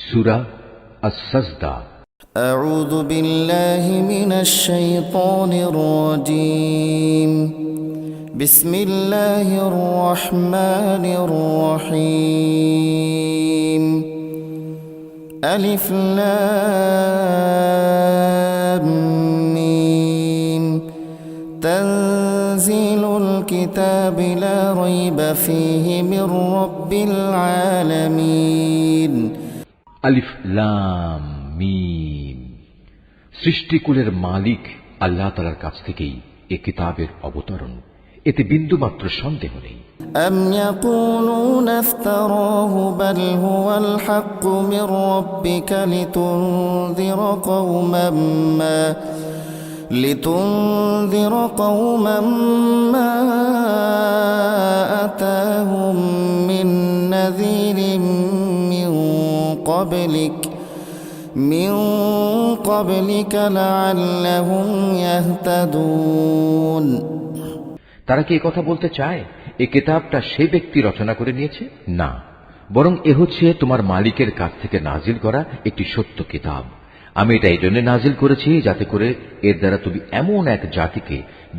সূরা আস-সাজদা। আউযু বিল্লাহি মিনাশ শাইতানির রাজীম। বিসমিল্লাহির রহমানির রহিম। আলিফ লাম মিম। তানজিলুল কিতাবি লা রাইবা ফীহি মির রাব্বিল আলামিন। আলিফ লাম মিম। সৃষ্টিকুলের মালিক আল্লাহ তাআলার কাছ থেকেই এ কিতাবের অবতরণ, এতে বিন্দুমাত্র সন্দেহ নেই। أم يقولون افتراه بل هو الحق من ربك لتنذر قوما ما أتاهم من نذير من قبلك لعلهم يهتدون। তারা কি কথা বলতে চায় এই কিতাবটা সে ব্যক্তি রচনা করে নিয়েছে? না, বরং এ হচ্ছে তোমার মালিকের কাছ থেকে নাজিল করা একটি সত্য কিতাব। আমি এটা এই জন্য নাজিল করেছি যাতে করে এর দ্বারা তুমি এমন এক জাতিকে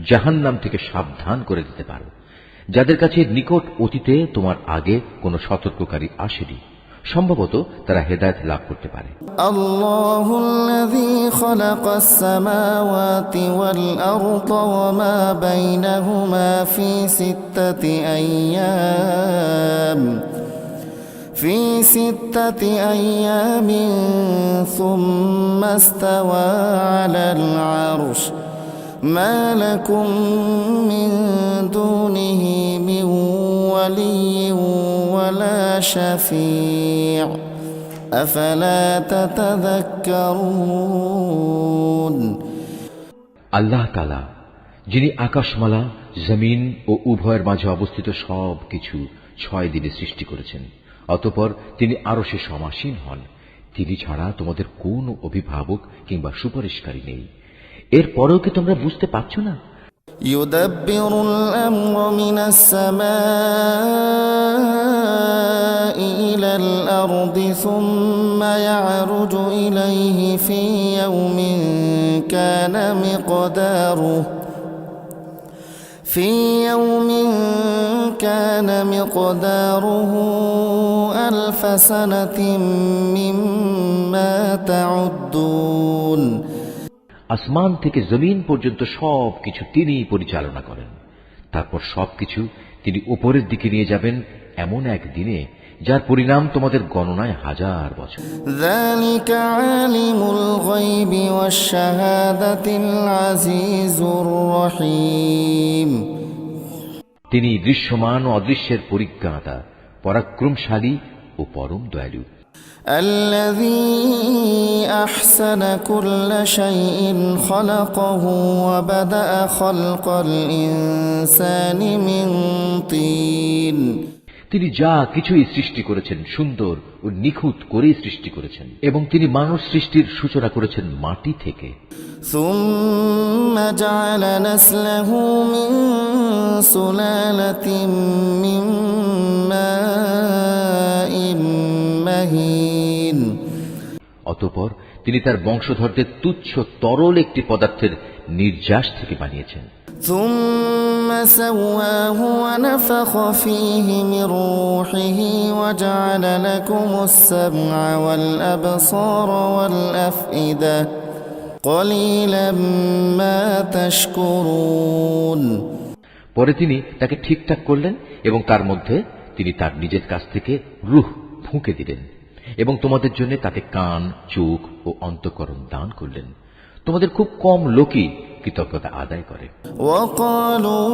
জাহান্নাম থেকে সাবধান করে দিতে পারো যাদের কাছে নিকট অতীতে তোমার আগে কোনো সতর্ককারী আসেনি। সম্ভবত তারা হেদায়েত লাভ করতে পারে। আল্লাহুল্লাযী খালাকাস সামাওয়াতি ওয়াল আরদা ওয়া মা বাইনাহুমা ফি সিত্তাতি আইয়ামিন সুম্মা ইসতাওয়া আলাল আরশ মা লাকুম মিন দুনিহি মিন ওয়ালিয়্যিন ওয়ালা শাফী'আ আফালা তাতাযাক্কারুন। আল্লাহ তাআলা যিনি আকাশমালা, জমিন ও উভয়ের মাঝে অবস্থিত সব কিছু 6 দিনে সৃষ্টি করেছেন, অতঃপর তিনি আরশে সমাসীন হন। তিনি ছাড়া তোমাদের কোন অভিভাবক কিংবা সুপারিশকারী নেই। এরপরেও কি তোমরা বুঝতে পারছো না? ইউদাব্বিরুল আমরা মিনাস সামাই ইলাল আরদি সুম্মা ইয়ারুজু ইলাইহি ফি ইয়াউমিন কানা মিকদারুহু আলফ সানাতিন মিম্মা তাউদ্দুন। আসমান থেকে জমিন পর্যন্ত সবকিছু তিনি পরিচালনা করেন। তারপর সবকিছু তিনি উপরের দিকে নিয়ে যাবেন এমন এক দিনে যার পরিণাম তোমাদের গণনায় 1000 বছর। যালিকা আলিমুল গায়বি ওয়াশ শাহাদাতিল আজিজুর রহিম। তিনি দৃশ্যমান ও অদৃশ্যের পরিজ্ঞাতা, পরাক্রমশালী ও পরম দয়ালু। الذي أحسن كل شيء خلقه وبدأ خلق الإنسان من طين। তিনি যা কিছুই সৃষ্টি করেছেন সুন্দর ও নিখুঁত করে সৃষ্টি করেছেন, এবং তিনি মানব সৃষ্টির সূচনা করেছেন মাটি থেকে। ثم جعل نسله من سلالة من ماء مهين। অতঃপর তিনি তার বংশধরদের তুচ্ছ তরল একটি পদার্থের নির্যাস থেকে বানিয়েছেন। ثم سواه ونفخ فيه من روحه وجعل لكم السمع والأبصار والأفئدة قليلا ما تشكرون। পরে তিনি তাকে ঠিকঠাক করলেন এবং তার মধ্যে তিনি তার নিজের কাছ থেকে রূহ ফুঁকে দিলেন এবং তোমাদের জন্য তাতে কান, চোখ ও অন্তঃকরণ দান করলেন। তোমাদের খুব কম লোকই কৃতজ্ঞতা আদায় করে। وقالوا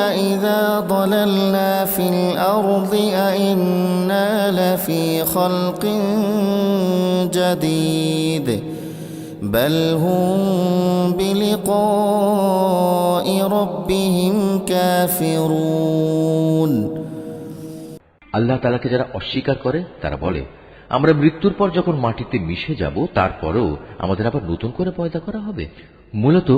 أإذا ضللنا في الأرض أإنا لفي خلق جديد بل هم بلقاء ربهم كافرون। আল্লাহ তাআলাকে যারা অস্বীকার করে তারা বলে, আমরা মৃত্যুর পর যখন মাটিতে মিশে যাব তারপরেও আমাদের আবার নতুন করে পয়দা করা হবে। মূলত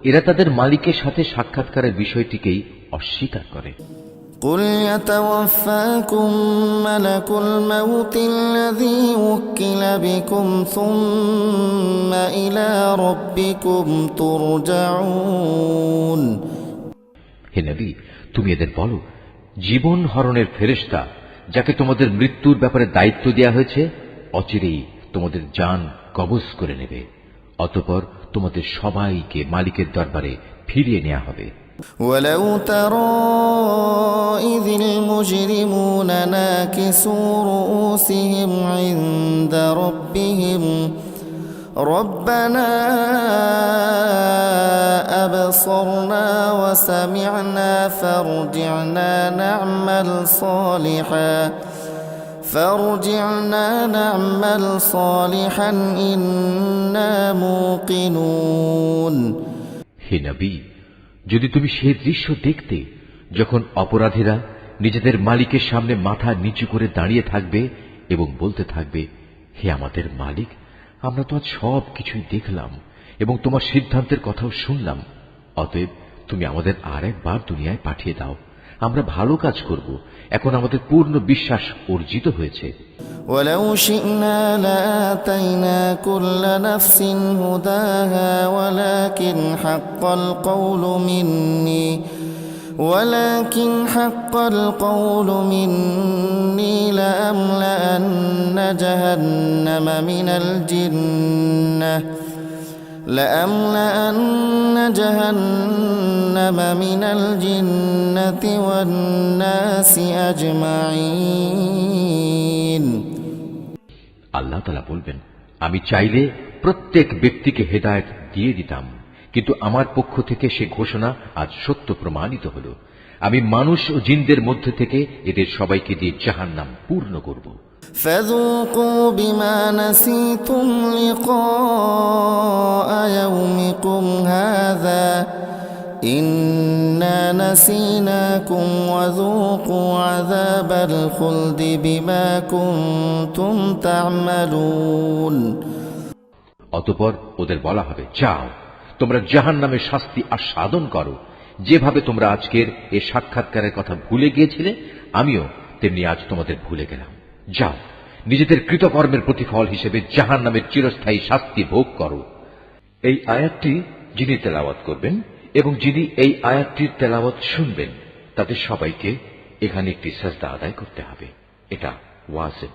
এরা তাদের মালিকের সাথে সাক্ষাৎকারের বিষয়টিকেই অস্বীকার করে। قل يتوفاكم ملك الموت الذي وكل بكم ثم إلى ربكم ترجعون। হে নবী, তুমি এদের বলো, জীবন হরণের ফেরেশতা যাকে তোমাদের মৃত্যুর ব্যাপারে দায়িত্ব দেয়া হয়েছে অচিরেই তোমাদের জান কবজ করে নেবে, অতঃপর তোমাদের সবাইকে মালিকের দরবারে ফিরিয়ে নেওয়া হবে। ولو ترى إذ المجرمون ناكسوا رؤوسهم عند ربهم ربنا أبصرنا وسمعنا فارجعنا نعمل صالحا إنا موقنون। হে নবী, যদি তুমি সেই দৃশ্য দেখতে যখন অপরাধীরা নিজেদের মালিকের সামনে মাথা নিচু করে দাঁড়িয়ে থাকবে এবং বলতে থাকবে, হে আমাদের মালিক, আমরা তো আজ সব কিছুই দেখলাম এবং তোমার সিদ্ধান্তের কথাও শুনলাম, অতএব তুমি আমাদের আর একবার দুনিয়ায় পাঠিয়ে দাও, আমরা ভালো কাজ করব, এখন আমাদের পূর্ণ বিশ্বাস অর্জিত হয়েছে। ولو شئنا لآتينا كل نفس هداها ولكن حق القول مني لأملأن جهنم من الجنة والناس أجمعين। আল্লাহ তাআলা বলবেন, আমি চাইলে প্রত্যেক ব্যক্তিকে হেদায়েত দিয়ে দিতাম, কিন্তু আমার পক্ষ থেকে সে ঘোষণা আজ সত্য প্রমাণিত হল। আমি মানুষ ও জিনদের মধ্যে থেকে এদের সবাইকে দিয়ে জাহান্নাম পূর্ণ করব। فذوقوا بما نسيتم لقاء يومكم هذا إنا نسيناكم وذوقوا عذاب الخلد بما كنتم تعملون। অতঃপর ওদের বলা হবে, যাও, তোমরা জাহান্নামের শাস্তি আস্বাদন করো। যেভাবে তোমরা আজকের এ সাক্ষাৎকারের কথা ভুলে গিয়েছিলে, আমিও তেমনি আজ তোমাদের ভুলে গেলাম। যাও, নিজেদের কৃতকর্মের প্রতিফল হিসেবে জাহান্নামের চিরস্থায়ী শাস্তি ভোগ করো। এই আয়াতটি যিনি তেলাওয়াত করবেন এবং যিনি এই আয়াতটির তেলাওয়াত শুনবেন, তাদের সবাইকে এখানে একটি সাজদা আদায় করতে হবে। এটা ওয়াজিব।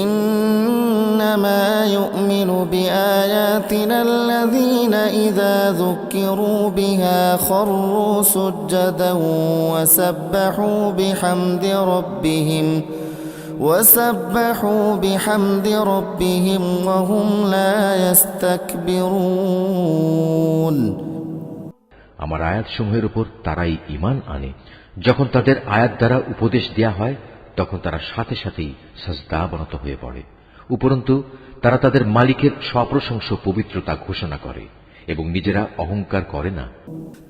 إنما يؤمن بآياتنا الذين إذا ذكروا بها خروا سجدا وسبحوا بحمد ربهم وهم لا يستكبرون। আমার আয়াতসমূহের উপর তারাই ঈমান আনে, যখন তাদের আয়াত দ্বারা উপদেশ দেয়া হয় তখন তারা সাথে সাথেই সাজদাবনত হয়ে পড়ে। উপরন্তু তারা তাদের মালিকের সপ্রশংস পবিত্রতা ঘোষণা করে এবং নিজেরা অহংকার করে না।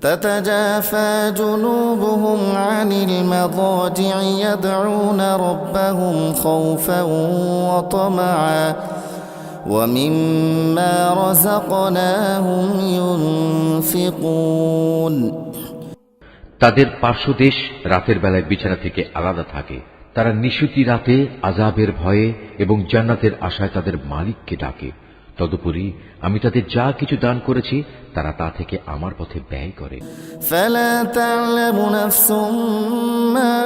تتجافى جنوبهم عن المضاجع يدعون ربهم خوفا وطمعا ومما رزقناهم ينفقون। তাদের পার্শ্বদেশ রাতের বেলায় বিছানা থেকে আলাদা থাকে, তারা নিশুতি রাতে আযাবের ভয়ে এবং জান্নাতের আশায় তাদের মালিককে ডাকে। তদুপরি আমি তাদের যা কিছু দান করেছি তারা তা থেকে আমার পথে ব্যয় করে। فلا تعلم نفس ما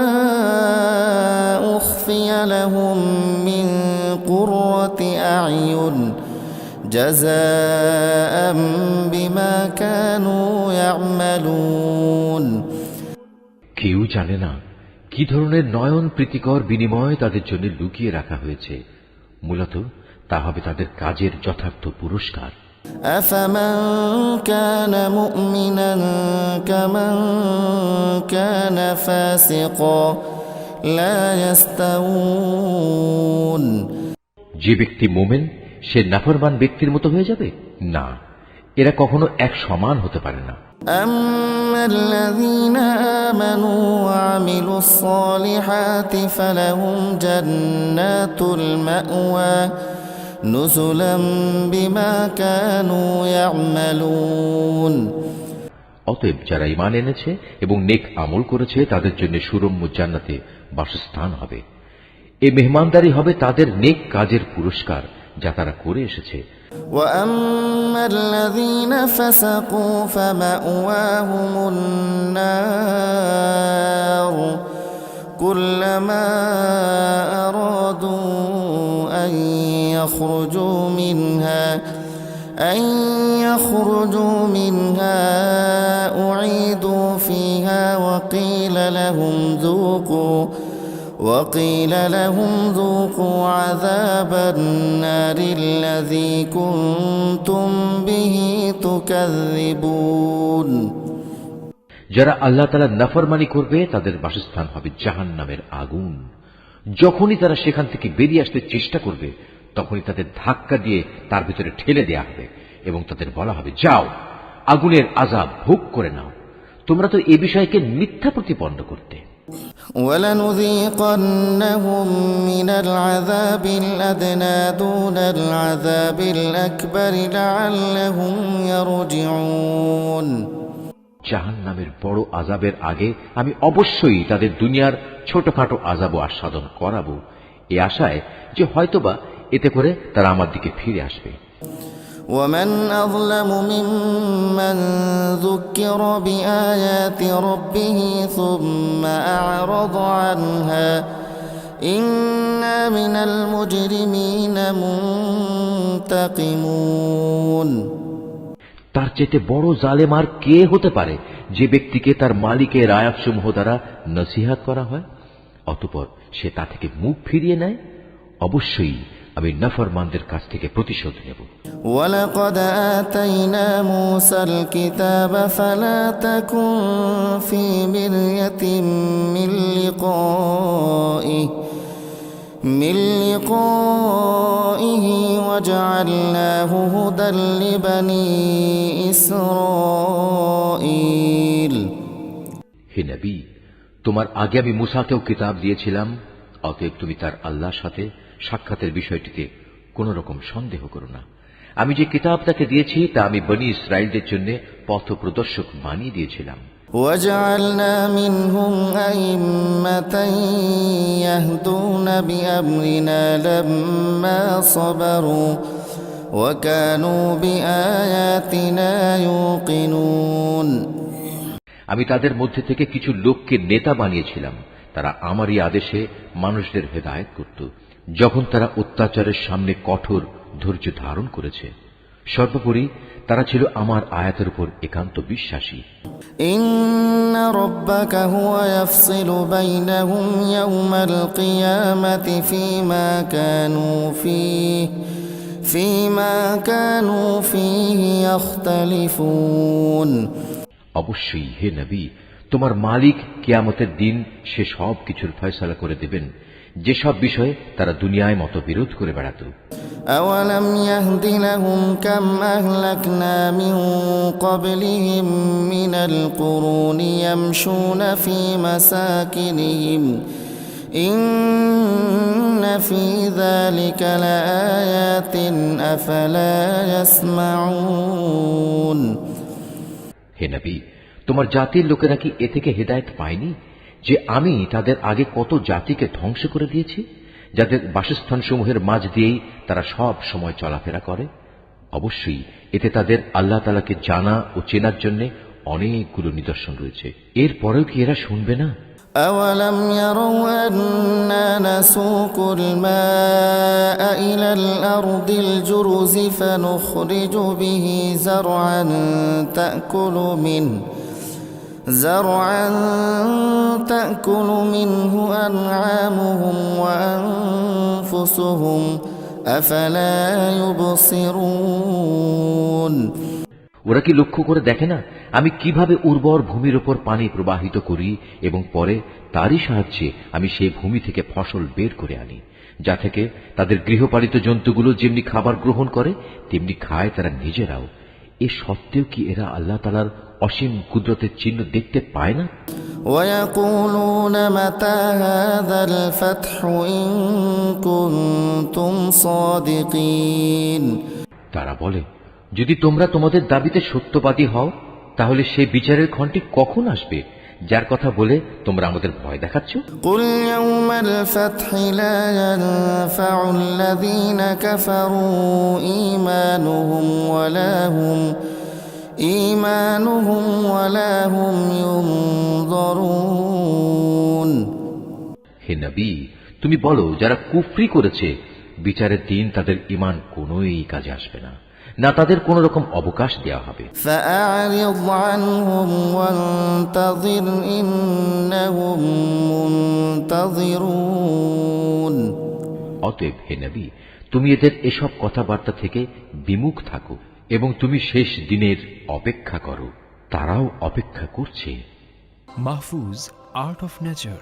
أخفي لهم من قرة أعين جزاء بما كانوا يعملون। কেউ জানে না কি ধরনের নয়ন প্রীতিকর বিনিময় তাদের জন্য লুকিয়ে রাখা হয়েছে, মূলত তা হবে তাদের কাজের যথার্থ পুরস্কার। أفمن كان مؤمنا كمن كان فاسقا لا يستوون। যে ব্যক্তি মুমিন সে নাফরমান ব্যক্তির মতো হয়ে যাবে? না, এরা কখনো এক সমান হতে পারে না। أما الذين آمنوا وعملوا الصالحات فلهم جنات المأوى نزلا بما كانوا يعملون। অতএব যারা ঈমান এনেছে এবং নেক আমল করেছে তাদের জন্য সুরম্য জান্নাতে বাসস্থান হবে। এই মেহমানদারি হবে তাদের নেক কাজের পুরস্কার যা তারা করে এসেছে। وأما الذين فسقوا فمأواهم النار كلما أرادوا أن يخرجوا منها أعيدوا فيها وقيل لهم ذوقوا عذاب النار الذي كنتم به تكذبون। যারা আল্লাহ তাআলার নাফরমানি করবে তাদের বাসস্থান হবে জাহান্নামের আগুন। যখনই তারা সেখান থেকে বেরিয়ে আসতে চেষ্টা করবে তখনই তাদের ধাক্কা দিয়ে তার ভিতরে ঠেলে দেয়া হবে এবং তাদের বলা হবে, যাও আগুনের আযাব ভোগ করে নাও, তোমরা তো এ বিষয়কে মিথ্যা প্রতিপন্ন করতে। وَلَنُذِيقَنَّهُم مِّنَ الْعَذَابِ الْأَدْنَىٰ دُونَ الْعَذَابِ الْأَكْبَرِ لَعَلَّهُمْ يَرْجِعُونَ। জাহান্নামের বড় আযাবের আগে আমি অবশ্যই তাদের দুনিয়ার ছোটখাটো আযাবও আস্বাদন করাবো, এই আশায় যে হয়তোবা এতে করে তারা আমার দিকে ফিরে আসবে। ومن أظلم ممن ذكر بآيات ربه ثم أعرض عنها إنا من المجرمين منتقمون। তার চেয়ে বড় জালেম আর কে হতে পারে যে ব্যক্তিকে তার মালিকের আয়াতসমূহ দ্বারা নসিহত করা হয় অতঃপর সে তা থেকে মুখ ফিরিয়ে নেয়। অবশ্যই আমি নাফরমানদের কাছ থেকে প্রতিশোধ নেব। وَلَقَدْ آتَيْنَا مُوسَى الْكِتَابَ فَلَا تَكُنْ فِي مِرْيَةٍ مِّن لِّقَائِهِ وَجَعَلْنَاهُ هُدًى لِّبَنِي إِسْرَائِيلَ। হে নবী, তোমার আগে আমি মূসাকেও কিতাব দিয়েছিলাম, অতএব তুমি তার আল্লাহর সাথে সাক্ষাতের বিষয়টিতে কোন রকম সন্দেহ করো না। আমি যে কিতাব তাকে দিয়েছি তা আমি বনী ইসরাইলদের জন্য পথ প্রদর্শক বানিয়ে দিয়েছিলাম। وَجَعَلْنَا مِنْهُمْ أَئِمَّةً يَهْدُونَ بِأَمْرِنَا لَمَّا صَبَرُوا وَكَانُوا بِآيَاتِنَا يُوقِنُونَ। আমি তাদের মধ্যে থেকে কিছু লোককে নেতা বানিয়েছিলাম, তারা আমারই আদেশে মানুষদের হেদায়েত করত যখন তারা অত্যাচারের সামনে কঠোর ধৈর্য ধারণ করেছে। সর্বোপরি তারা ছিল আমার আয়াতের উপর একান্ত বিশ্বাসী। ইন্না রাব্বাকা হুয়া ইয়াফসিলু বাইনাহুম ইয়াওমাল কিয়ামাতি ফীমা কানু ফীহি ইখতালিফুন। অবশ্যই হে নবী, তোমার মালিক কিয়ামতের দিন সে সব কিছুর ফয়সালা করে দেবেন যেসব বিষয়ে তারা দুনিয়ায় মতবিরোধ করে বেড়াত। أَوَلَمْ يَهْدِ لَهُمْ كَمْ أَهْلَكْنَا مِنْ قَبْلِهِمْ مِنَ الْقُرُونِ يَمْشُونَ فِي مَسَاكِنِهِمْ إِنَّ فِي ذَلِكَ لَآيَاتٍ أَفَلَا يَسْمَعُونَ। হে নবী, তোমার জাতির লোকেরা কি এ থেকে হেদায়েত পায়নি যে আমি তাদের আগে কত জাতিকে ধ্বংস করে দিয়েছি, যাদের বাসস্থান সমূহের মাঝ দিয়েই তারা সব সময় চলাফেরা করে? অবশ্যই এতে তাদের আল্লাহ তাআলাকে জানা ও চেনার জন্য অনেকগুলো নিদর্শন রয়েছে। এরপরেও কি এরা শুনবে না? أَوَلَمْ يَرَوْا أَنَّا نَسُوقُ الْمَاءَ إِلَى الْأَرْضِ الْجُرُزِ فَنُخْرِجُ بِهِ زَرْعًا تأكل منه أنعامهم وأنفسهم أفلا يبصرون। ওরা কি লক্ষ্য করে দেখে না আমি কিভাবে উর্বর ভূমির উপর পানি প্রবাহিত করি এবং পরে তারই সাহায্যে আমি সেই ভূমি থেকে ফসল বের করে আনি, যা থেকে তাদের গৃহপালিত জন্তুগুলো যেমনি খাবার গ্রহণ করে তেমনি খায় তারা নিজেরাও। এ সত্ত্বেও কি এরা আল্লাহ তাআলার অসীম কুদরতের চিহ্ন দেখতে পায় না? وَيَقُولُونَ مَتَى هَذَا الْفَتْحُ إِن كُنتُمْ صَادِقِينَ। তারা বলে, যদি তোমরা তোমাদের দাবিতে সত্যবাদী হও তাহলে সেই বিচারের ক্ষণটি কখন আসবে যার কথা বলে তোমরা আমাদের ভয় দেখাচ্ছ? قل يوم الفتح لا ينفع الذين كفروا إيمانهم ولا هم ينظرون। হে নবী, তুমি বলো, যারা কুফরি করেছে বিচারের দিন তাদের ঈমান কোনোই কাজে আসবে না, না তাদের কোন রকম অবকাশ দেওয়া হবে। فأعرض عنهم وانتظر إنهم منتظرون। অতএব হে নবী, তুমি এদের এসব কথাবার্তা থেকে বিমুখ থাকো এবং তুমি শেষ দিনের অপেক্ষা করো, তারাও অপেক্ষা করছে। Mahfuz art of nature.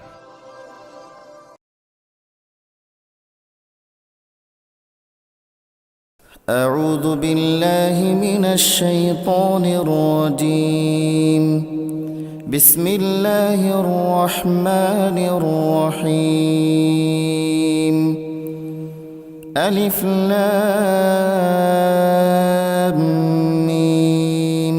أعوذ بالله من الشيطان الرجيم بسم الله الرحمن الرحيم ألف لام ميم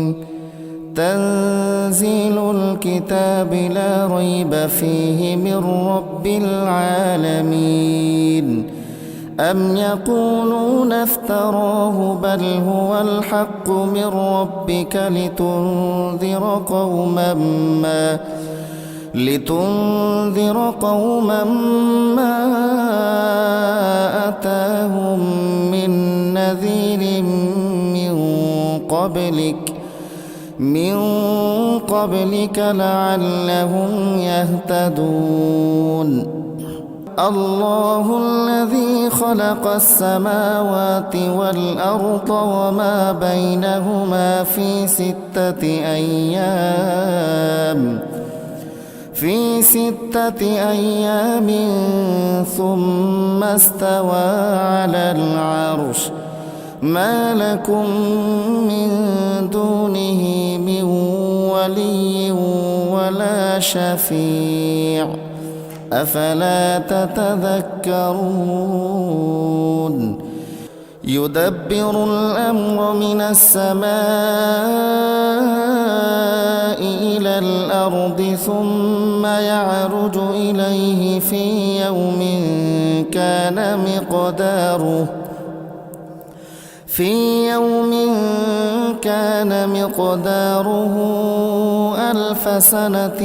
تنزيل الكتاب لا ريب فيه من رب العالمين أم يقولون افتراه بل هو الحق من ربك لتنذر قوما ما أتاهم من نذير من قبلك لعلهم يهتدون الله الذي خلق السماوات والأرض وما بينهما في ستة أيام ثم استوى على العرش ما لكم من دونه من ولي ولا شفيع أفلا تتذكرون يدبر الأمر من السماء إلى الأرض ثم يعرج إليه في يوم كان مقداره 1000 سنة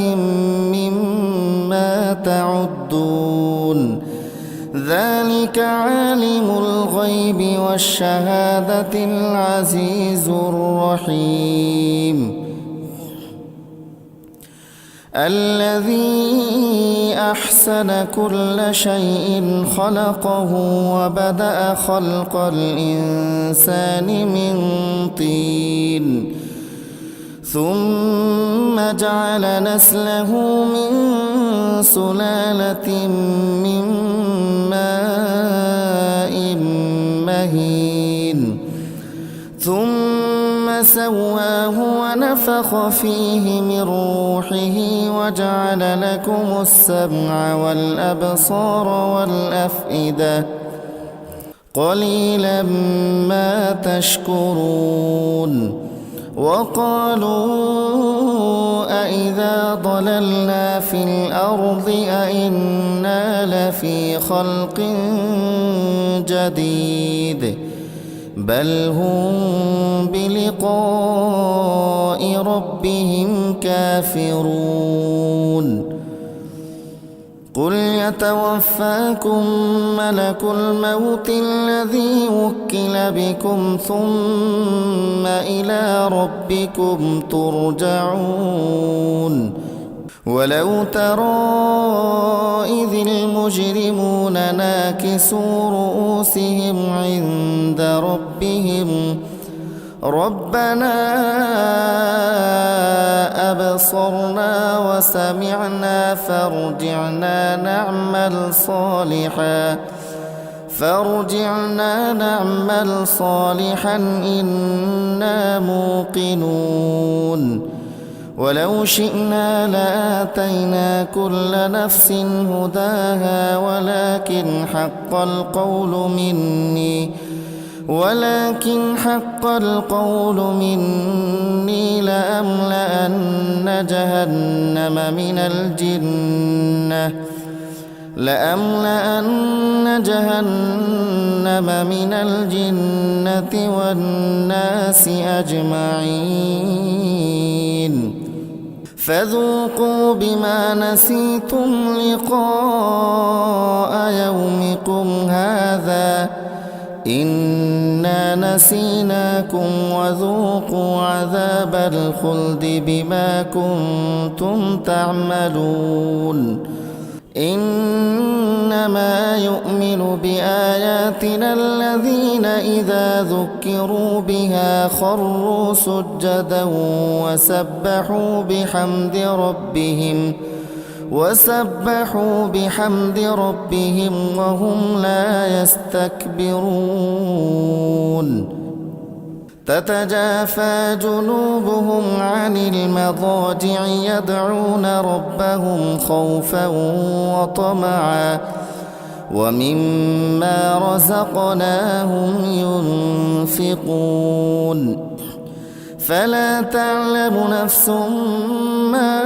مما تعدون ذلك عالم الغيب والشهادة العزيز الرحيم الذي أحسن كل شيء خلقه وبدأ خلق الإنسان من طين ثم جعل نسله من سلالة من ماء مهين ثم سواه ونفخ فيه من روحه وجعل لكم السمع والأبصار والأفئدة قليلا ما تشكرون وقالوا أإذا ضللنا في الأرض أإنا لفي خلق جديد بل هم بلقاء ربهم كافرون قل يتوفاكم ملك الموت الذي وكل بكم ثم إلى ربكم ترجعون ولو ترى إذ المجرمون ناكسوا رؤوسهم عند ربهم ربنا أبصرنا وسمعنا فارجعنا نعمل صالحا إنا موقنون ولو شئنا لآتينا كل نفس هداها ولكن حق القول ولكن حق القول مني لأملأن جهنم من الجنة والناس أجمعين فذوقوا بما نسيتم لقاء يومكم هذا إنا نسيناكم وذوقوا عذاب الخلد بما كنتم تعملون إنما يؤمن بآياتنا الذين إذا ذكروا بها خروا سجدا وسبحوا بحمد ربهم وهم لا يستكبرون تتجافى جنوبهم عن المضاجع يدعون ربهم خوفا وطمعا ومما رزقناهم ينفقون فلا تعلم نفس ما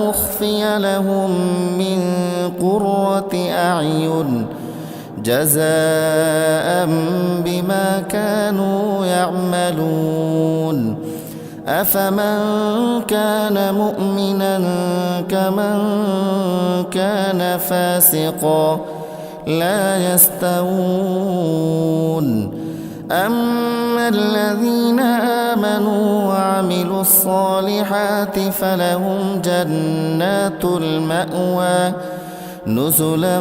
أخفي لهم من قرة أعين جزاء بما كانوا يعملون أفمن كان مؤمنا كمن كان فاسقا لا يستوون أما الذين آمنوا وعملوا الصالحات فلهم جنات المأوى نزلا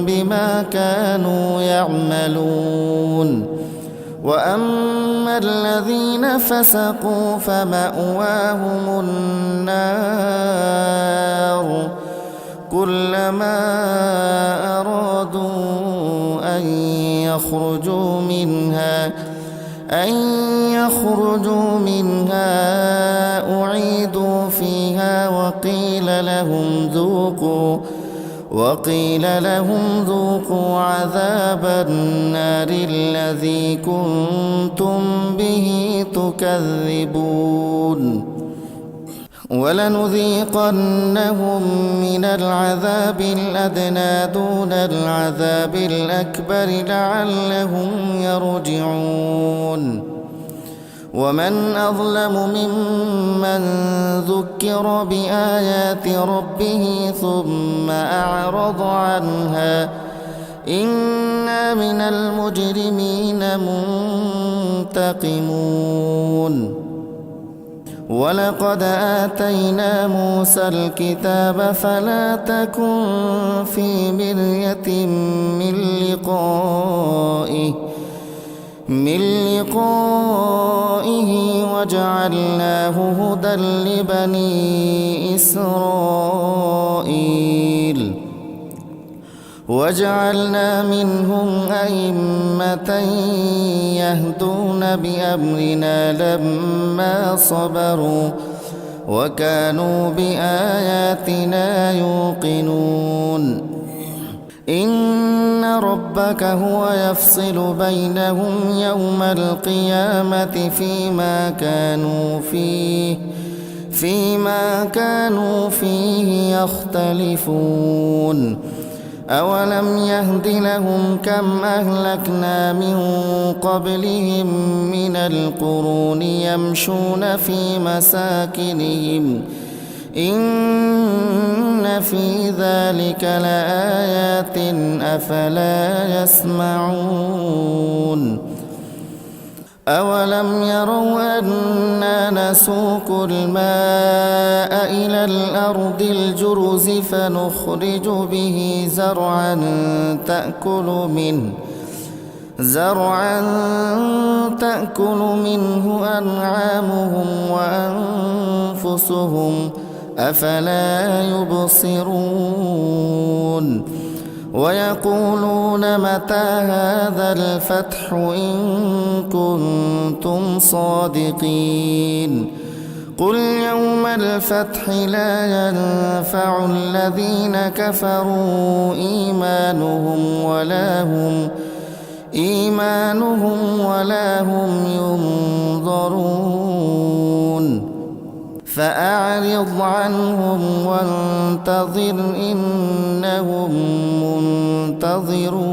بما كانوا يعملون وأما الذين فسقوا فمأواهم النار كلما أرادوا أن يخرجوا منها أعيدوا فيها وقيل لهم ذوقوا عذاب النار الذي كنتم به تكذبون ولنذيقنهم من العذاب الأدنى دون العذاب الأكبر لعلهم يرجعون ومن أظلم ممن ذكر بآيات ربه ثم أعرض عنها إنا من المجرمين منتقمون ولقد آتينا موسى الكتاب فلا تكن في مرية من لقائه وجعلناه هدى لبني إسرائيل وجعلنا منهم أئمة يهدون بأمرنا لما صبروا وكانوا بآياتنا يوقنون إن ربك هو يفصل بينهم يوم القيامة فيما كانوا فيه يختلفون أولم يهد لهم كم أهلكنا من قبلهم من القرون يمشون في مساكنهم إن في ذلك لآيات أفلا يسمعون أولم يروا أنا نسوق الماء إلى الأرض الجرز فنخرج به زرعا تأكل منه أنعامهم وأنفسهم أفلا يبصرون ويقولون متى هذا الفتح إن كنتم صادقين قل يوم الفتح لا ينفع الذين كفروا إيمانهم إيمانهم ولا هم ينظرون فأعرض عنهم وانتظر إنهم منتظرون